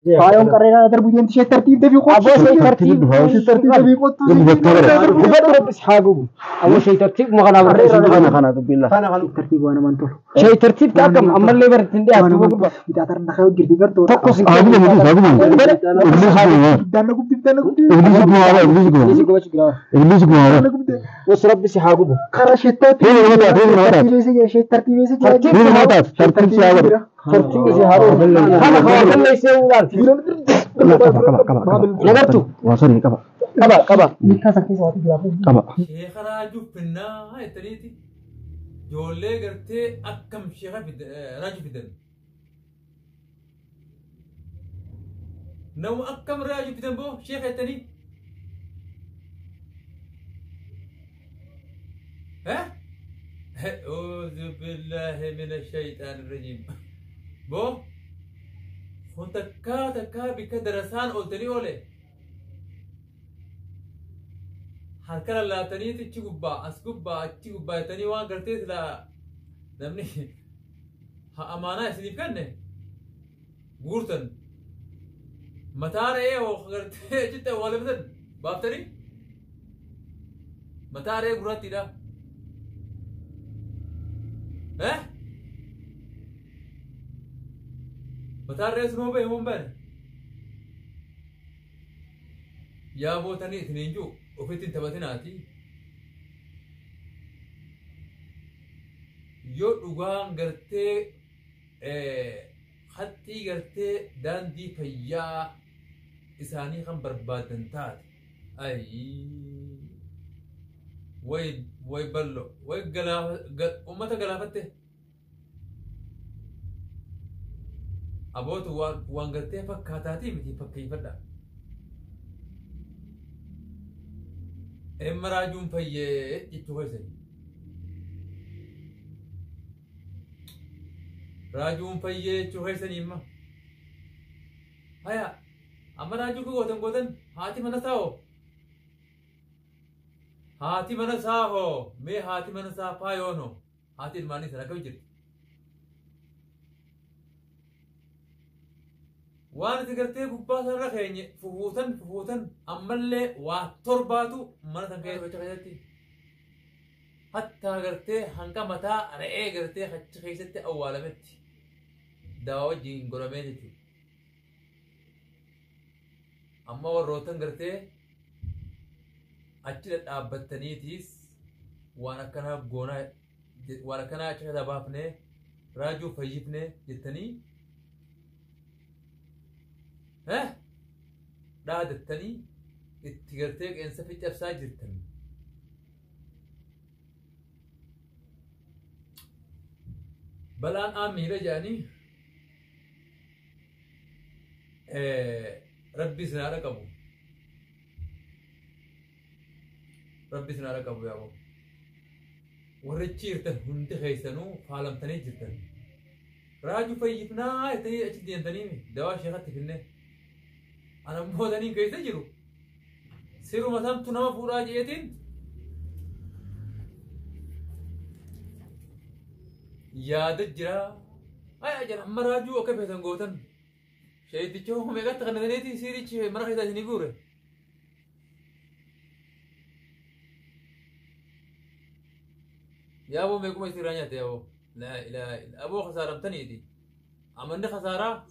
فايون قرينا دربو انت شي ترتيب ده بيقول ابو شي ترتيب ده بيقول بفضل بس حاجه ابو شي ترتيب ما انا انا بالله انا ترتيب وانا ما انتو شي ترتيب تاكم اما اللي برتندي هتبقى بتاع ترى نخاو جدي برتو تقص وش ربي سي حاجه خرشتات ترتيب ترتيب سي هارو انا خاطر لي سي ولاد نغرتو وصلني كبا كبا شيخ راجو فينا هاي تريتي جولي قرتي أكم شيخ راجو فيدن نو أكم راجو فيدن بو شيخ تاني ها أعوذ بالله من الشيطان الرجيم بو كنت تكا بك درسان قلتني أولي harkala laataniiti ichi gubbaa as gubbaa achi gubbaa jettanii waan gartee sila namni ha amaanaa isiniif kenne guurtan mataa re'ee oo gartee achitti awwaalamtan baaftanii mataa re'ee gurraattiidha mataa re'ee sun hoo bahe baane yaa bootanii isiniin jiru وفتن تبتناتي يو دوغان غرتي خطي غرتي داندي فيا إساني خم بربادن تات أي وي بلو وي أمتا غلافته أبوت وان غرتي فكاتاتي متي فكي فدا إما راجون فيه يتوهزني راجون فيه يتوهزني إما هيا أما راجون كوتن هاتي منساهو مي هاتي منسا فايونو هاتي الماني سنة كوجري waan tigartee gubbaa sarara keenye fufuutan ammallee waa torbaatu mana san keessatti hattaa gartee hanga mataa re'ee gartee achi keessatti awwaalametti daawaa wajjin godhamee jechuudha. Amma warrootan gartee achi dhadhaabbattaniitiis waan akkanaa goonaa waan akkanaa achi keessa baafnee raajuu fayyifnee jettanii dhaadattanii itti gartee qeensa fi cabsaa jirtan balaan aamiira jedhanii rabbi sinaadha qabu yaabo warrichi jirtan hundi keessanuu faalamtanii jirtan raajuu fayyifnaa jettanii achi deemtanii dawaa sheekatti finnee أنا مودني كيف تجرو سيرو مثلا تنام فورا جيتين يا دجرا أي أجر أما راجو أكيد هتنقوتن شيء تجوا هم يقعد تغنيتي سيري شيء مرة كذا نيجوره يا أبو ميكو مسيرانيا يا أبو لا إله إلا أبو خسارة تاني دي عملنا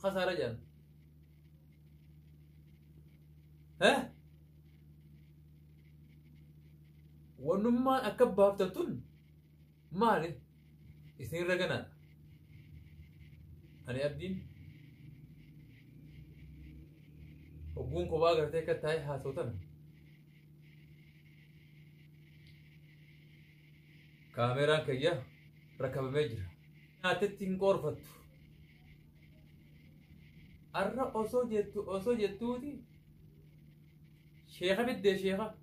خسارة جان ونما أكبر تتون مالي إسنين رجنا أنا أبدين وقوم كواغر تيكا تاي حاسوتن كاميرا كيا ركب مجرى ناتتين قرفت أرى أصو جتو دي شيخة بدي شيخة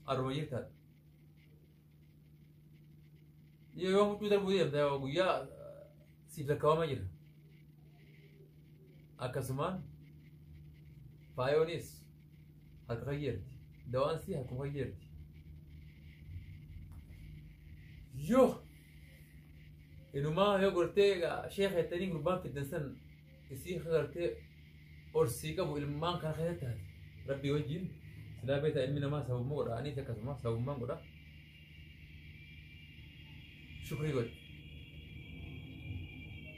أروجيت هذا يوم تقدر بودي أبدا ويا سيفلا كوما جرا أكسمان بايونيس هتغيرت دوانسي هتغيرت يو إنه ما هو قلت شيخ التاني قربان في الدنسن isii gartee orsii qabu ilmaan kana keessatti taate rabbii wajjin silaa beektaa ilmi namaa sababuma godha anis akkasuma sababummaan godha shukrii godhe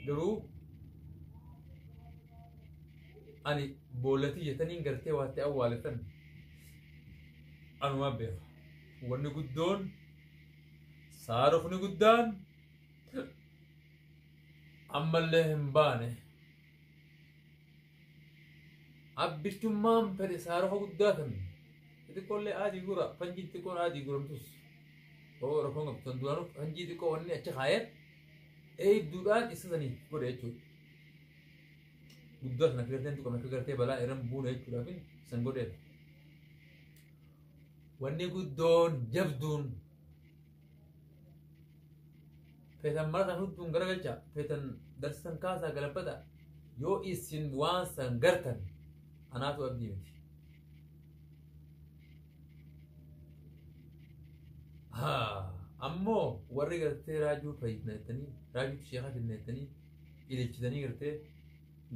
garuu ani boolatii jettaniin gartee waatti awwaaletan anumaa beeka wanni guddoon saarofni guddaan ammallee hin baane abbichummaan fedhe saarofa guddaa tan xixiqqoollee aadii gura fanjii xixiqqoon aadii guramtus oo rakkoon qabtan duraanu fanjii xiqqoo wanni achi kaayeen eeyidduudhaan isa sanii godhe jechuudha guddaa sana akka garteen tuqame akka gartee balaa irran buune jechuudhaafin san godheedha wanni guddoon jabduun feetan marataan hunduu garagalcha feetan darsisan kaasaa galabbata yoo isin waan san gartan anaatu abdii miti ammoo warri gartee raajuu fayyidnettanii raajuu sheekaa fidnettanii ililchitanii gartee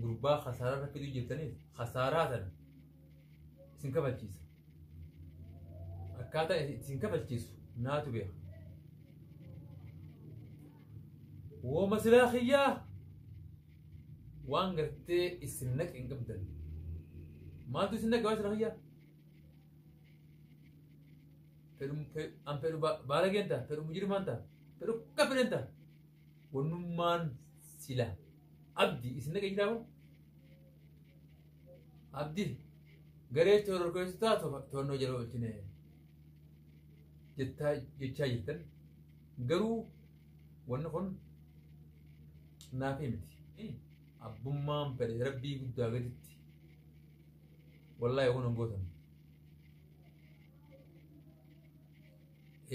gurbaa khasaaraa rakkiduu jirtaniif khasaaraa tan isin kafalchiisa akkaataa isin kafalchiisu naatu beeka وما سلاخية وان قرتي السنك إن قبدل ما أنتو سنك واش سلاخية أم فيرو بارك أنت فيرو مجرم أنت فيرو كفر أنت ونمان سلا عبدي السنك إيش راهو عبدي غريش تورو كويستا تونو جلو تنه جتا جتن غرو ونخون naafimti abbummaan fedhe rabbii guddaa gaditti wallaahi kun hangootan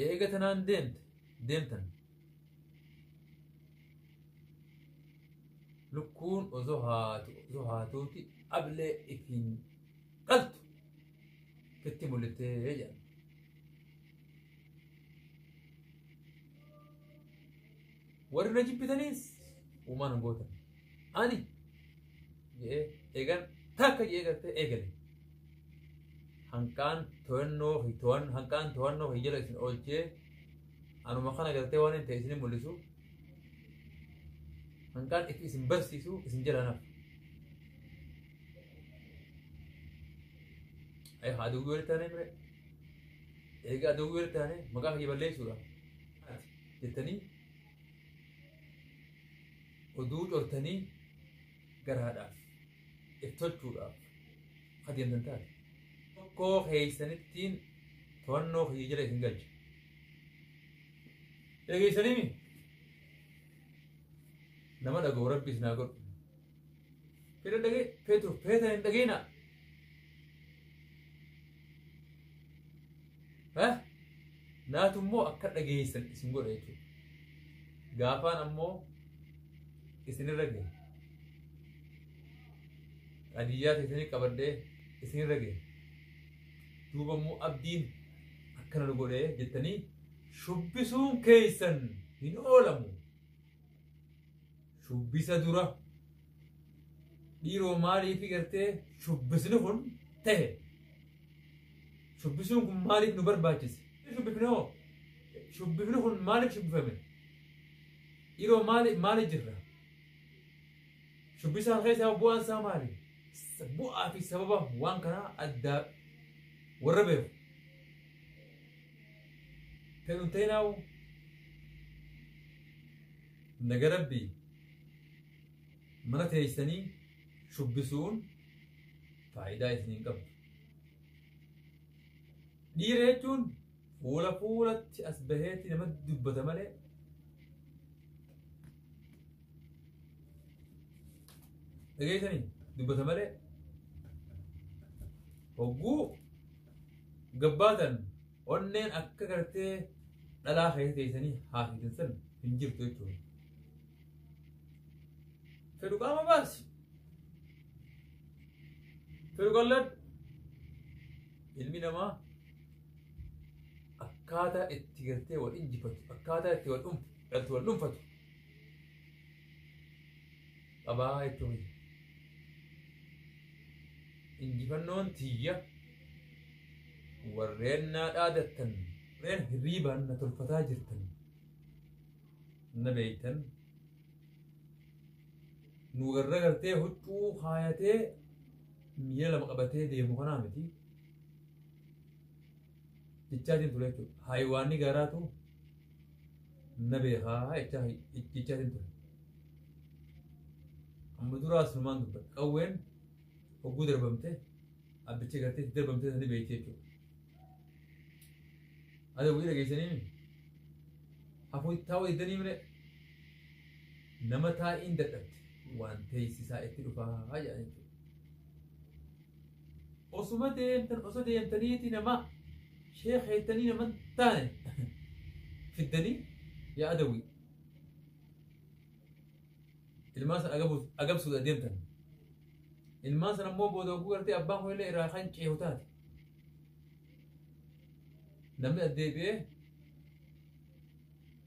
eega tanaan deemtan lukkuun osoo haatuuti ablee ittiin qaltu ketti mul'itee jedhan warri na jibbitanis uumaan hangootan ani jee eegan takka jee gartee eegale hanqaan to'annoo jala isin oolchee anuma kana gartee waan hin ta'e isin mul'isu hanqaan itti isin barsiisu isin jala naaf ay aduu wali taanee mire eega aduu wali taanee maqaa kiyya balleessuudha jettanii oduu cortanii garaadhaaf iftolchuudhaaf adeemtan taate tokkoo keeysanittiin to'annoo kiyya jala isin galcha dhageessaniimi nama dhaga'u rabbi isin haa godhu fedhan dhagee feetan hin dhageena naatummoo akka dhageessan isin godha jechuudha gaafaan ammoo isinirra gahe adiyyaa teessanii qabadhee isinirra gahe duuba immoo abdiin akkana godhee jettanii shubbisuun keeysan hin oolamu shubbisa dura dhiiroo maaliifi gartee shubbisni kun tahe shubbisuun kun maaliif nu barbaachise shubbifni kun maaliif shubbifame dhiiroo maaliif jirra shubbisaan keessaa bu'aan isaa maali bu'aa fi sababa waan kanaa addaa warra beeku fedhun ta'inaawu naga rabbii mana teessanii shubbisuun faayidaa isiniin qabdu dhiira jechuun fuulatti as baheetti namatti dubbata malee dhageessanii dubbata malee hogguu gabbaatan onneen akka gartee dhalaa keessa teessanii haafisan san hin jirtu jechuudha. Fedhu qaama baasi. Fedhu qalladhu. Ilmi namaa akkaataa itti gartee wal injifatu, akkaataa itti wal dhuunfatu qabaa jechuudha. injifannoon tiyya warreen naa dhaadattan warreen hirriibaan na tolfataa jirtan na beeytan nu garra gartee huccuu kaayatee miila lama qabatee deemu kanaa miti jechaatiin ture jechuudha. Haayiwaanni gaaraatu na beekaa jechaatiin ture. Amma duraas numaan dubbata. Qawween hogguu darbamte abbicha gartee darbamte sanii beekti jechuudha. Ati hojii dhageessanii hafuu taa'uu eeddanii mire nama taa'iin dadhabde waan teessisaa itti dhufaa jedhan jechuudha. Osuma deemtaniiti nama sheekh heettanii nama taane fiddanii yaa adawii ilmaan san agabsuudha deemtan. Ilmaan san ammoo booda hogguu gartee abbaan kun illee irraa kan ceehu taate. Namni addeebi'ee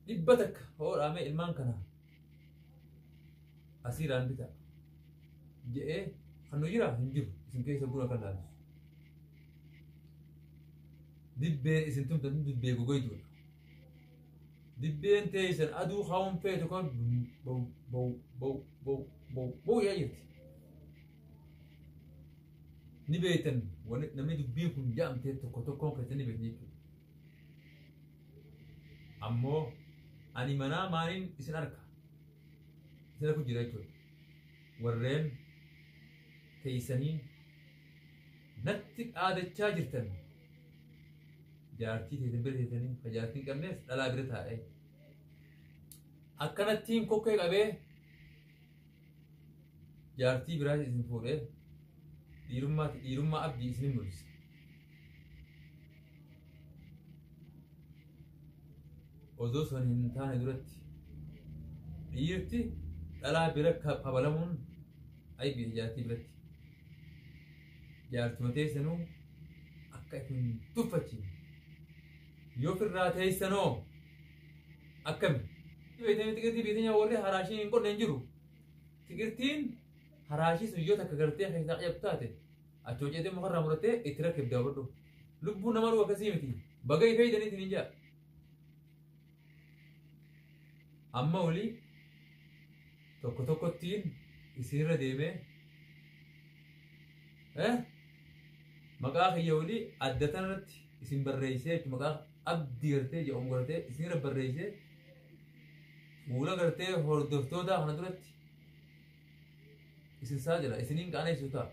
dhibba takka hoodhaamee ilmaan kanaa asiiraan bitaa jedhee kan nu jira hin jiru isin keessa buna kan laalu. Dibbeen isin tumtan dibbee gogoytuudha. Dibbeen teessan aduu haawwan feetu kan bau yaa jirti. Ni beektan namni dubbiin kun jaamtee tokko tokkoon keessatti ni beekni jechuudha. Ammoo ani manaa maaliin isin arka isin arku jira jechuudha. Warreen teessanii natti dhaadachaa jirtan jaartii teessan bira teessanii jaartiin qabnees dhalaa bira taa'ee akkanattiin kokkee qabee jaartii biraas isin fuudhee dhiirummaa abdii isin mul'isa. Osoo sun hin taane duratti dhiirti dhalaa bira kabalamuun aybii jaartii biratti. Jaartuma teessanuu akka isin tuffachiin yoo firraa teessanoo akkami. Beekanii tikirtii biitanya warri haraashii hin qonne hin jiru. Tikirtiin haraashii sun yoo takka gartee keessaa qabdu taate achi hojjetee mukarraa murattee itti rakkabdee hubadhu. Lubbuu nama dhufu akkasii miti. Baga fayyadaniitiin hin jaa. Amma olii tokko tokkottiin isinirra deemee maqaa kiyya olii adda tanarratti isin barreessee jechuudha. Maqaa abdii gartee jedhamu gartee isinirra barreessee fuula gartee hordoftoota kana duratti isin saa jira isiniin qaaneessu ta'a.